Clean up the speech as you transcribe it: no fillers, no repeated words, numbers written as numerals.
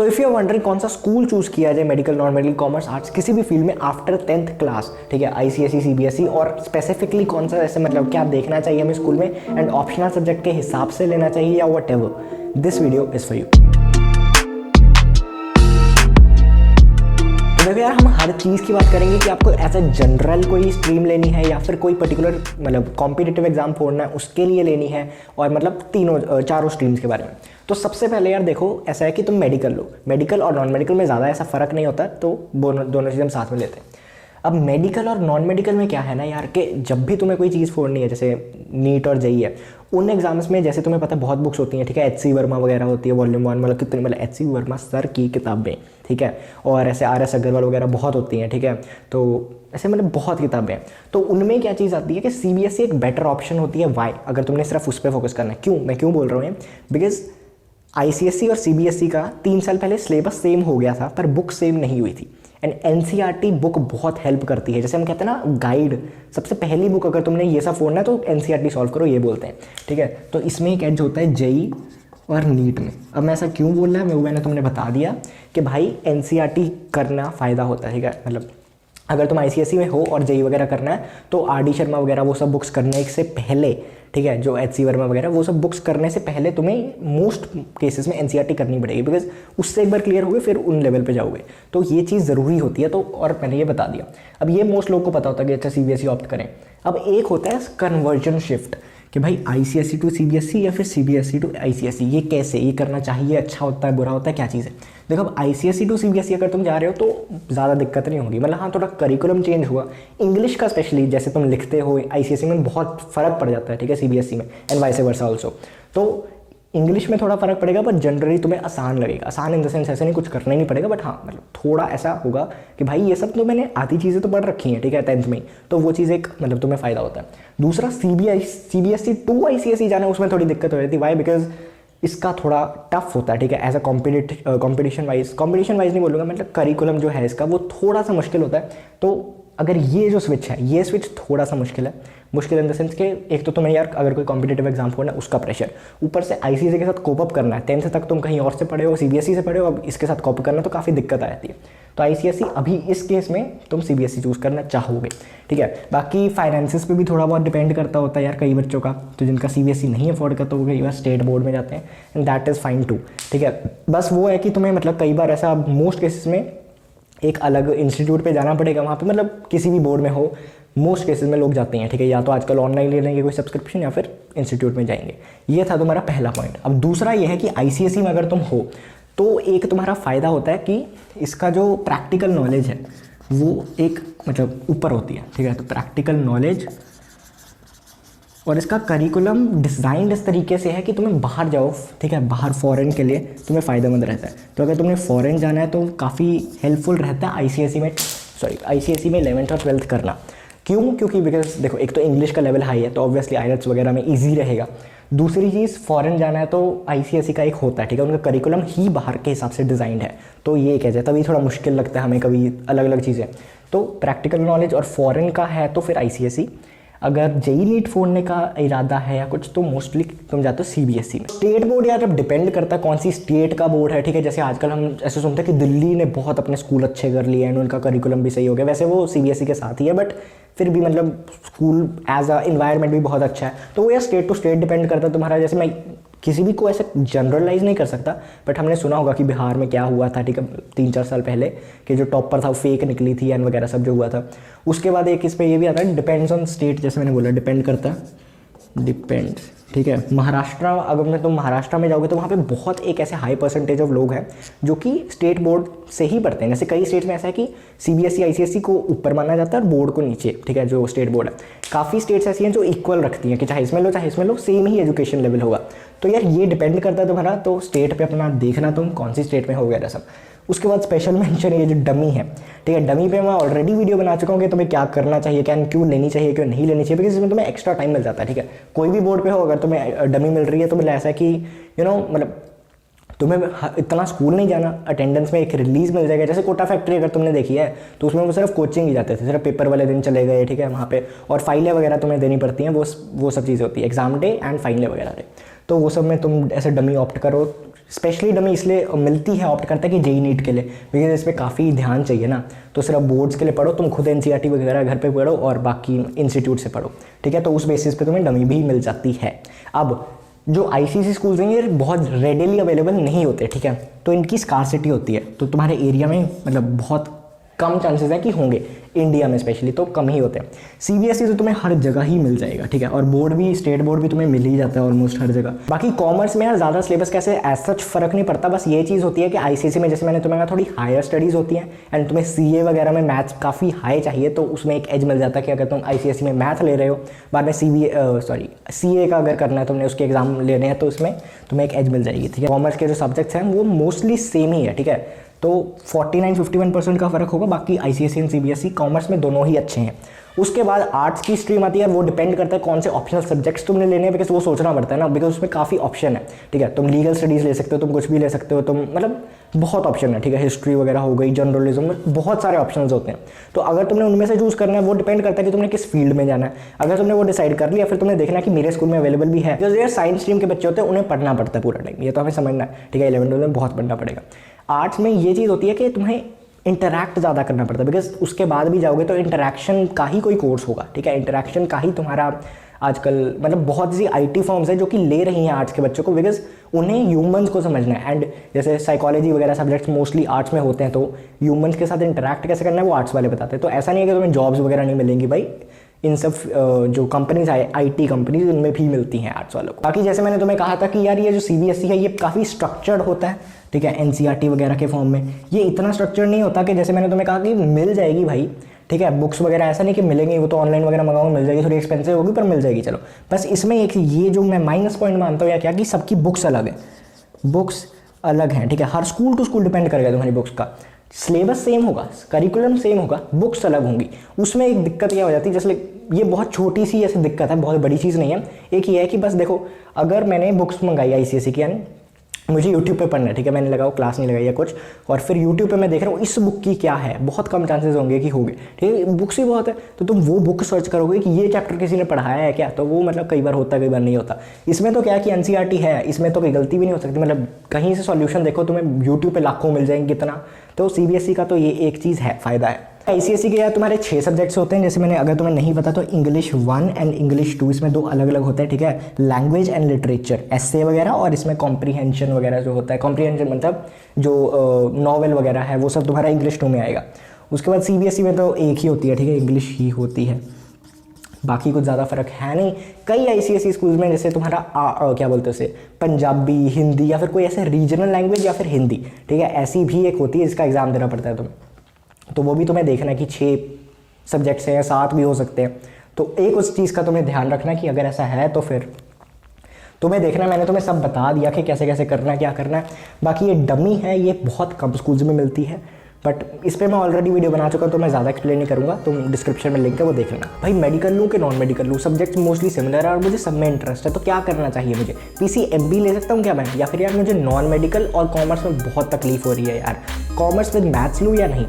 तो if you are wondering कौन सा स्कूल चूज किया जाए, medical, non medical, commerce, arts, किसी भी फील्ड में आफ्टर 10th क्लास, ठीक है, आईसीएसई, सीबीएसई, और स्पेसिफिकली कौन सा ऐसे मतलब क्या देखना चाहिए हमें स्कूल में एंड ऑप्शनल सब्जेक्ट के हिसाब से लेना चाहिए या what ever, this video is for you. तो देखो यार, हम हर चीज़ की बात करेंगे कि आपको एज ए जनरल कोई स्ट्रीम लेनी है या फिर कोई पर्टिकुलर मतलब कॉम्पिटिटिव एग्जाम फोड़ना है उसके लिए लेनी है, और मतलब चारों स्ट्रीम्स के बारे में। तो सबसे पहले यार देखो, ऐसा है कि तुम मेडिकल लो, मेडिकल और नॉन मेडिकल में ज़्यादा ऐसा फ़र्क नहीं होता, तो दोनों चीज़ हम साथ में लेते हैं। अब मेडिकल और नॉन मेडिकल में क्या है ना यार, कि जब भी तुम्हें कोई चीज़ फोड़नी है, जैसे नीट और जेई है, उन एग्जाम्स में जैसे तुम्हें पता है बहुत बुक्स होती हैं, ठीक है, एच सी वर्मा वगैरह होती है, वॉल्यूम 1, मतलब कितनी, मतलब एच सी वर्मा सर की किताबें, ठीक है, और ऐसे आर एस अग्रवाल वगैरह बहुत होती हैं, ठीक है, तो ऐसे मतलब बहुत किताबें हैं। तो उनमें क्या चीज़ आती है कि सीबीएसई एक बेटर ऑप्शन होती है। वाई? अगर तुमने सिर्फ उस पर फोकस करना है। क्यों मैं क्यों बोल रहा हूँ? बिकॉज आईसीएसई और सीबीएसई का 3 साल पहले सिलेबस सेम हो गया था, पर बुक सेम नहीं हुई थी। एंड एनसीईआरटी बुक बहुत हेल्प करती है, जैसे हम कहते हैं ना गाइड, सबसे पहली बुक अगर तुमने ये सब फोड़ना है तो एनसीईआरटी सॉल्व करो, ये बोलते हैं, ठीक है। तो इसमें एक एज होता है जेई और नीट में। अब मैं ऐसा क्यों बोल रहा है, मैंने तुमने बता दिया कि भाई एनसीईआरटी करना फ़ायदा होता है, ठीक है, मतलब अगर तुम आईसीएसई में हो और जेई वगैरह करना है तो आर डी शर्मा वगैरह वो सब बुक्स करने से पहले, ठीक है, जो एच सी वर्मा वगैरह वो सब बुक्स करने से पहले तुम्हें मोस्ट केसेस में एनसीईआरटी करनी पड़ेगी, बिकॉज उससे एक बार क्लियर हो गए फिर उन लेवल पे जाओगे, तो ये चीज़ ज़रूरी होती है। तो और मैंने ये बता दिया। अब ये मोस्ट लोग को पता होता है कि अच्छा सीबीएसई ऑप्ट करें। अब एक होता है कन्वर्जन शिफ्ट, कि भाई आईसीएसई टू सीबीएसई या फिर सीबीएसई टू आईसीएसई, ये कैसे, ये करना चाहिए, अच्छा होता है, बुरा होता है, क्या चीज़ है? देखो, अब आईसीएसई टू सीबीएसई अगर तुम जा रहे हो तो ज़्यादा दिक्कत नहीं होगी, मतलब हाँ थोड़ा करिकुलम चेंज हुआ, इंग्लिश का स्पेशली जैसे तुम लिखते हो आईसीएसई में बहुत फ़र्क पड़ जाता है, ठीक है, सीबीएसई में, एंड वाइस वर्सा ऑल्सो। तो इंग्लिश में थोड़ा फ़र्क पड़ेगा, पर जनरली तुम्हें आसान लगेगा। आसान इन द सेंस ऐसे नहीं कुछ करना ही नहीं पड़ेगा, बट हाँ मतलब थोड़ा ऐसा होगा कि भाई ये सब तो मैंने आधी चीज़ें तो पढ़ रखी हैं, ठीक है, 10th में ही, तो वो चीज़ एक मतलब तुम्हें फ़ायदा होता है। दूसरा सीबीएसई टू आईसीएसई जाना, उसमें थोड़ी दिक्कत हो जाती है। वाई? बिकॉज इसका थोड़ा टफ होता है, ठीक है, एज अ कॉम्पिटिशन वाइज नहीं बोलूँगा, मतलब करिकुलम जो है इसका वो थोड़ा सा मुश्किल होता है। तो अगर ये जो स्विच है, ये स्विच थोड़ा सा मुश्किल है, मुश्किल इन द सेंस कि एक तो तुम्हें यार अगर कोई कॉम्पिटेटिव एग्जाम होना उसका प्रेशर, ऊपर से आईसीएसई के साथ कोप अप करना है, 10th तक तुम कहीं और से पढ़े हो, सीबीएसई से पढ़े हो, अब इसके साथ कॉप करना तो काफ़ी दिक्कत आ जाती है। तो आईसीएसई अभी इस केस में तुम सीबीएसई चूज़ करना चाहोगे, ठीक है। बाकी फाइनेंसिस पे भी थोड़ा बहुत डिपेंड करता होता है यार कई बच्चों का, तो जिनका सीबीएसई नहीं अफोर्ड करता वो कई बार स्टेट बोर्ड में जाते हैं, and that is fine too, ठीक है। बस वो है कि तुम्हें मतलब कई बार ऐसा मोस्ट केसेस में एक अलग इंस्टीट्यूट पे जाना पड़ेगा, वहाँ पे मतलब किसी भी बोर्ड में हो, मोस्ट केसेस में लोग जाते हैं, ठीक है, या तो आजकल ऑनलाइन ले लेंगे कोई सब्सक्रिप्शन या फिर इंस्टीट्यूट में जाएंगे। ये था तुम्हारा पहला पॉइंट। अब दूसरा ये है कि आईसीएसई में अगर तुम हो तो एक तुम्हारा फ़ायदा होता है कि इसका जो प्रैक्टिकल नॉलेज है वो एक मतलब ऊपर होती है, ठीक है, तो प्रैक्टिकल नॉलेज, और इसका करिकुलम डिज़ाइन इस तरीके से है कि तुम्हें बाहर जाओ, ठीक है, बाहर फॉरेन के लिए तुम्हें फ़ायदेमंद रहता है। तो अगर तुम्हें फॉरेन जाना है तो काफ़ी हेल्पफुल रहता है आईसीएसई में 11th और 12th करना। क्यों? क्योंकि बिकॉज देखो, एक तो इंग्लिश का लेवल हाई है तो ऑब्वियसली आईएलटीएस वगैरह में ईजी रहेगा। दूसरी चीज़, फॉरेन जाना है तो आईसीएसई का एक होता है, ठीक है, उनका करिकुलम ही बाहर के हिसाब से डिज़ाइंड है, तो ये कह जाए तभी थोड़ा मुश्किल लगता है हमें कभी अलग अलग चीज़ें। तो प्रैक्टिकल नॉलेज और फॉरेन का है तो फिर आईसीएसई। अगर जेई नीट फोड़ने का इरादा है या कुछ तो मोस्टली तुम जाते हो सीबीएसई में। स्टेट बोर्ड यार अब डिपेंड करता है कौन सी स्टेट का बोर्ड है, ठीक है, जैसे आजकल हम ऐसे सुनते हैं कि दिल्ली ने बहुत अपने स्कूल अच्छे कर लिए हैं, उनका करिकुलम भी सही हो गया, वैसे वो सीबीएसई के साथ ही है, बट फिर भी मतलब स्कूल एज अ इन्वायरमेंट भी बहुत अच्छा है। तो वो यार स्टेट टू स्टेट डिपेंड करता है तुम्हारा। जैसे मैं किसी भी को ऐसे जनरलाइज नहीं कर सकता, बट हमने सुना होगा कि बिहार में क्या हुआ था, ठीक है, 3-4 साल पहले, कि जो टॉपर था वो फेक निकली थी एंड वगैरह सब जो हुआ था। उसके बाद एक इस पर ये भी आता है, डिपेंड्स ऑन स्टेट, जैसे मैंने बोला डिपेंड करता है, डिपेंड्स, ठीक है। महाराष्ट्र, अगर तुम महाराष्ट्र में जाओगे तो वहाँ पे बहुत एक ऐसे हाई परसेंटेज ऑफ लोग हैं जो कि स्टेट बोर्ड से ही पढ़ते हैं। जैसे कई स्टेट में ऐसा है कि सीबीएसई आईसीएसई को ऊपर माना जाता है और बोर्ड को नीचे, ठीक है, जो स्टेट बोर्ड है। काफ़ी स्टेट्स ऐसी हैं जो इक्वल रखती हैं कि चाहे इसमें लो सेम ही एजुकेशन लेवल होगा। तो यार ये डिपेंड करता है तुम्हारा, तो स्टेट पे अपना देखना तुम कौन सी स्टेट में हो वगैरह सब। उसके बाद स्पेशल मेंशन ये जो डमी है, ठीक है, डमी पे मैं ऑलरेडी वीडियो बना चुका हूँ कि तुम्हें क्या करना चाहिए, क्या क्यों लेनी चाहिए, क्यों नहीं लेनी चाहिए, बिकॉज इसमें तुम्हें एक्स्ट्रा टाइम मिल जाता है, ठीक है। कोई भी बोर्ड पे हो अगर तुम्हें डमी मिल रही है तो मतलब ऐसा कि मतलब तुम्हें इतना स्कूल नहीं जाना, अटेंडेंस में एक रिलीज मिल जाएगा। जैसे कोटा फैक्ट्री अगर तुमने देखी है तो उसमें वो सिर्फ कोचिंग ही जाते थे, सिर्फ पेपर वाले दिन चले गए, ठीक है, वहाँ पे, और फाइलें वगैरह तुम्हें देनी पड़ती हैं, वो सब चीज़ें होती है, एग्जाम डे एंड फाइलें वगैरह डे। तो वो सब में तुम ऐसे डमी ऑप्ट करो स्पेशली डमी इसलिए मिलती है, ऑप्ट करता है कि जेई नीट के लिए, बिकॉज इस पर काफ़ी ध्यान चाहिए ना। तो सिर्फ बोर्ड्स के लिए पढ़ो, तुम खुद एनसीईआरटी वगैरह घर पे पढ़ो और बाकी इंस्टीट्यूट से पढ़ो, ठीक है। तो उस बेसिस पे तुम्हें डमी भी मिल जाती है। अब जो आईसीएसई स्कूल्स हैं ये बहुत रेडिली अवेलेबल नहीं होते, ठीक है, तो इनकी स्कार्सिटी होती है। तो तुम्हारे एरिया में मतलब बहुत कम चांसेस है कि होंगे, इंडिया में स्पेशली तो कम ही होते हैं। सीबीएसई तो तुम्हें हर जगह ही मिल जाएगा, ठीक है, और बोर्ड भी, स्टेट बोर्ड भी तुम्हें मिल ही जाता है ऑलमोस्ट हर जगह। बाकी कॉमर्स में यार ज़्यादा सिलेबस कैसे एज सच फर्क नहीं पड़ता, बस ये चीज़ होती है कि आईसीएसई में जैसे मैंने तुम्हें कहा थोड़ी हायर स्टडीज़ होती हैं एंड तुम्हें सीए वगैरह में मैथ्स काफ़ी हाई चाहिए, तो उसमें एक एज मिल जाता है कि अगर तुम आईसीएसई में मैथ ले रहे हो, बाद में सीए का अगर करना है तुमने, उसके एग्जाम लेने हैं, तो उसमें तुम्हें एक एज मिल जाएगी, ठीक है। कॉमर्स के जो सब्जेक्ट्स हैं वो मोस्टली सेम ही है, ठीक है, तो 49-51% का फ़र्क होगा। बाकी आईसीएसई एंड सीबीएसई कॉमर्स में दोनों ही अच्छे हैं। उसके बाद आर्ट्स की स्ट्रीम आती है, वो डिपेंड करता है कौन से ऑप्शनल सब्जेक्ट्स तुमने लेने हैं, बिकॉज वो सोचना पड़ता है ना, बिकॉज उसमें काफ़ी ऑप्शन है, ठीक है। तुम लीगल स्टडीज़ ले सकते हो, तुम कुछ भी ले सकते हो, तुम मतलब बहुत ऑप्शन है, ठीक है। हिस्ट्री वगैरह हो गई, जर्नलिज्म में बहुत सारे ऑप्शंस होते हैं। तो अगर तुमने उनमें से चूज़ करना है, वो डिपेंड करता है कि तुमने किस फील्ड में जाना है। अगर तुमने वो डिसाइड कर लिया, फिर तुमने देखना है कि मेरे स्कूल में अवेलेबल भी है, बिकॉज यार साइंस स्ट्रीम के बच्चे होते हैं, उन्हें पढ़ना पड़ता है पूरा टाइम, ये तो हमें समझना है, ठीक है। 11th में बहुत पढ़ना पड़ेगा। आर्ट्स में ये चीज़ होती है कि तुम्हें इंटरैक्ट ज़्यादा करना पड़ता है, बिकॉज उसके बाद भी जाओगे तो इंटरैक्शन का ही कोई कोर्स होगा, ठीक है। इंटरैक्शन का ही तुम्हारा आजकल मतलब बहुत सी आईटी फॉर्म्स है जो कि ले रही हैं आर्ट्स के बच्चों को, बिकॉज उन्हें ह्यूमंस को समझना है। एंड जैसे साइकोलॉजी वगैरह सब्जेक्ट्स मोस्टली आर्ट्स में होते हैं, तो ह्यूमंस के साथ इंटरैक्ट कैसे करना है वो आर्ट्स वाले बताते हैं। तो ऐसा नहीं है कि तुम्हें जॉब्स वगैरह नहीं मिलेंगी भाई, इन सब जो कंपनीज आईटी कंपनीज उनमें भी मिलती हैं आर्ट्स वालों को। बाकी जैसे मैंने तुम्हें कहा था कि यार ये जो सीबीएसई है ये काफ़ी स्ट्रक्चर्ड होता है, ठीक है, एनसीईआरटी वगैरह के फॉर्म में। ये इतना स्ट्रक्चर्ड नहीं होता कि जैसे मैंने तुम्हें कहा कि मिल जाएगी भाई, ठीक है, बुक्स वगैरह ऐसा नहीं कि मिलेंगी, वो तो ऑनलाइन वगैरह मंगाऊंगा मिल जाएगी, थोड़ी एक्सपेंसिव होगी पर मिल जाएगी, चलो। बस इसमें एक ये जो मैं माइनस पॉइंट मानता हूँ या क्या, कि सबकी बुक्स अलग है, बुक्स अलग हैं, ठीक है। हर स्कूल टू स्कूल डिपेंड करेगा तुम्हारी बुक्स का। सिलेबस सेम होगा, करिकुलम सेम होगा, बुक्स अलग होंगी। उसमें एक दिक्कत क्या हो जाती है, जैसे ये बहुत छोटी सी ऐसी दिक्कत है, बहुत बड़ी चीज़ नहीं है। एक ये है कि बस देखो, अगर मैंने बुक्स मंगाई आईसीएसई की, यानी मुझे यूट्यूब पे पढ़ना है, ठीक है, मैंने लगाओ, क्लास नहीं लगाई या कुछ, और फिर यूट्यूब पे मैं देख रहा हूँ इस बुक की क्या है, बहुत कम चांसेस होंगे कि होंगे, ठीक है, बुक्स ही बहुत है, तो तुम वो बुक सर्च करोगे कि ये चैप्टर किसी ने पढ़ाया है क्या, तो वो मतलब कई बार होता है, कई बार नहीं होता। इसमें तो क्या है कि एनसीईआरटी है, इसमें तो कोई गलती भी नहीं हो सकती, मतलब कहीं से सॉल्यूशन देखो, तुम्हें यूट्यूब पे लाखों मिल जाएंगे, कितना। तो सीबीएसई का तो ये एक चीज़ है, फ़ायदा है। आईसीएसई के यार तुम्हारे 6 सब्जेक्ट्स होते हैं, जैसे मैंने, अगर तुम्हें नहीं पता तो इंग्लिश 1 एंड इंग्लिश 2, इसमें 2 अलग अलग होते हैं, ठीक है। लैंग्वेज एंड लिटरेचर, एस्से वगैरह, और इसमें कॉम्प्रीहेंशन वगैरह जो होता है, कॉम्प्रीहेंशन मतलब जो नॉवल वगैरह है वो सब तुम्हारा इंग्लिश 2 में आएगा। उसके बाद सीबीएसई में तो एक ही होती है, ठीक है, इंग्लिश ही होती है, बाकी कुछ ज़्यादा फर्क है नहीं। कई आईसीएसई स्कूल्स में जैसे तुम्हारा क्या बोलते हैं उसे, पंजाबी, हिंदी, या फिर कोई ऐसे रीजनल लैंग्वेज या फिर हिंदी, ठीक है, ऐसी भी एक होती है जिसका एग्ज़ाम देना पड़ता है तुम्हें। तो वो भी तुम्हें देखना है कि 6 सब्जेक्ट्स हैं या 7 भी हो सकते हैं। तो एक उस चीज़ का तुम्हें ध्यान रखना कि अगर ऐसा है तो फिर तुम्हें देखना है। मैंने तुम्हें सब बता दिया कि कैसे कैसे करना है, क्या करना है। बाकी ये डमी है, ये बहुत कम स्कूल्स में मिलती है, बट इस पर मैं ऑलरेडी वीडियो बना चुका हूँ, तो मैं ज़्यादा एक्सप्लेन नहीं करूँगा, तुम डिस्क्रिप्शन में लिंक है वो देख लेना। भाई मेडिकल लूँ कि नॉन मेडिकल लूँ, सब्जेक्ट मोस्टली सिमिलर है और मुझे सब में इंटरेस्ट है, तो क्या करना चाहिए मुझे? पीसीएमबी ले सकता हूँ क्या मैं, या फिर यार मुझे नॉन मेडिकल और कॉमर्स में बहुत तकलीफ हो रही है यार, कॉमर्स विद मैथ्स लूँ या नहीं?